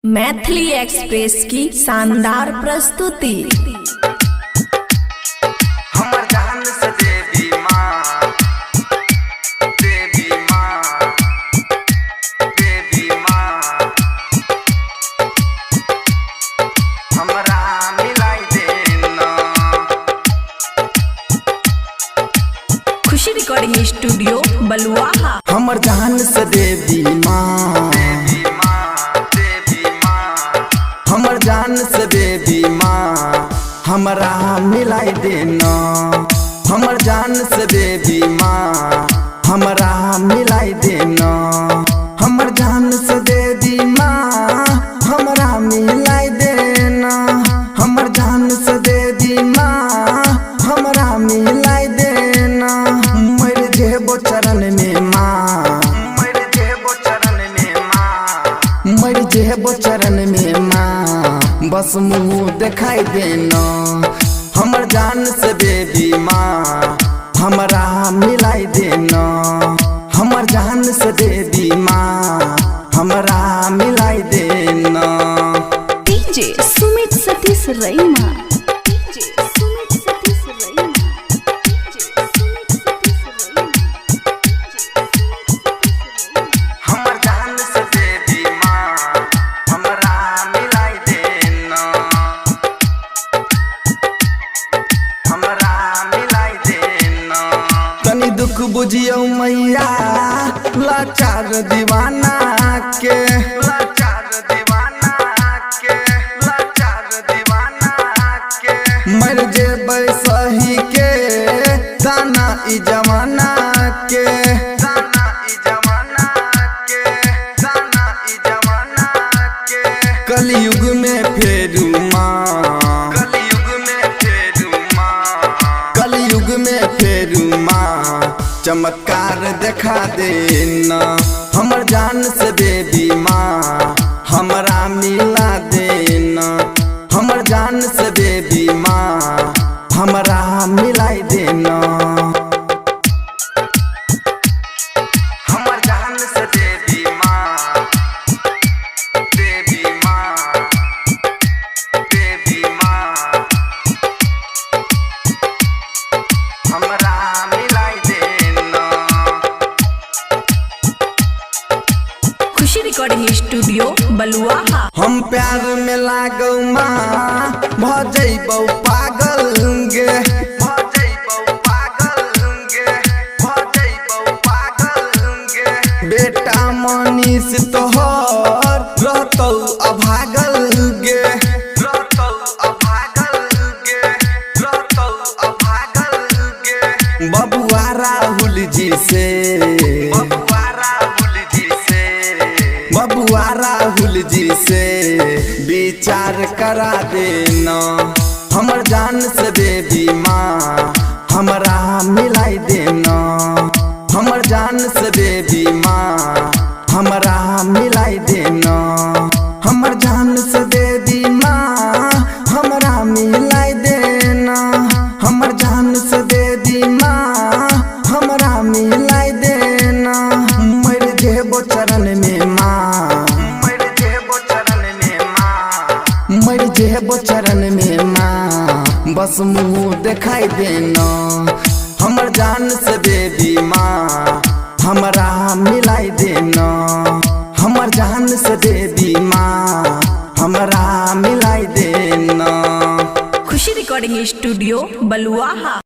Maithili express की शानदार प्रस्तुति। हमर जान से देवी माँ, देवी माँ, देवी माँ, हमरा मिलाई देना। खुशी रिकॉर्डिंग स्टूडियो बलुआहा। हमर जान से देवी माँ, हमर जान से देवी माँ, हमरा मिलाई देना। हमर जान से देवी माँ, हमरा मिलाई देना। हमर जान से देवी माँ, हमरा मिलाई देना। हमर जान से देवी माँ, हमरा मिलाई देना। मर जेबो चरण में माँ, मर जेबो चरण में माँ, मर जेबो चरण में माँ, बस मुँह दिखाई देना। हमर जान से देवी माँ, हमरा मिलाई देना। हमर जान से देवी माँ, हमरा मिलाई देना। डीजे सुमित सतीश रईमा। हमर जान से देवी माँ, हमरा मिलाई देना। हमरा मिलाई देना। तनी दुख बुझियो मैया, लाचार दीवाना के, लाचार दीवाना के, लाचार दीवाना के। मर जेबै सही के, दाना ई जमाना के, दाना ई जमाना के, दाना ई जमाना के। कलयुग में फेरू माँ, कलयुग में फेरू माँ, कलयुग में फेरू माँ, चमत्कार दिखा देना। हमर जान से देवी माँ, हमरा मिला देना। हमर जान से देवी माँ, हमरा मिलाई देना। हमर जान से देवी माँ, देवी माँ, देवी माँ, हमरा मिलाई देना। खुशी रिकॉर्डिंग स्टूडियो बलुआहा। हम प्यार में लागौ माँ, भजैबौ पागल गे, भजैबौ पागल गे, भजैबौ पागल गे। बेटा मनीष तोहर रहतौ अभागल गे, रहतौ अभागल गे, रहतौ अभागल गे। बबुआ राहुल जी से, बबुआ राहुल जी से, बबुआ राहुल जी से विचार करा देना। हमर जान से देवी माँ, हमरा मिलाई देना। हमर जान से देवी माँ, हमरा मिलाई देना। हमर जान से देवी माँ, हमरा मिलाई देना। हमर जान से देवी माँ, हमरा मिलाई देना। मर जेबो चरण में माँ, मर जेबो चरण में माँ, मर जेबो चरण में माँ, बस मुँह दिखाई देना। हमर जान से देवी माँ, हमरा मिलाई देना। हमर जान से देवी माँ, हमरा मिलाई देना। खुशी रिकॉर्डिंग स्टूडियो बलुआहा।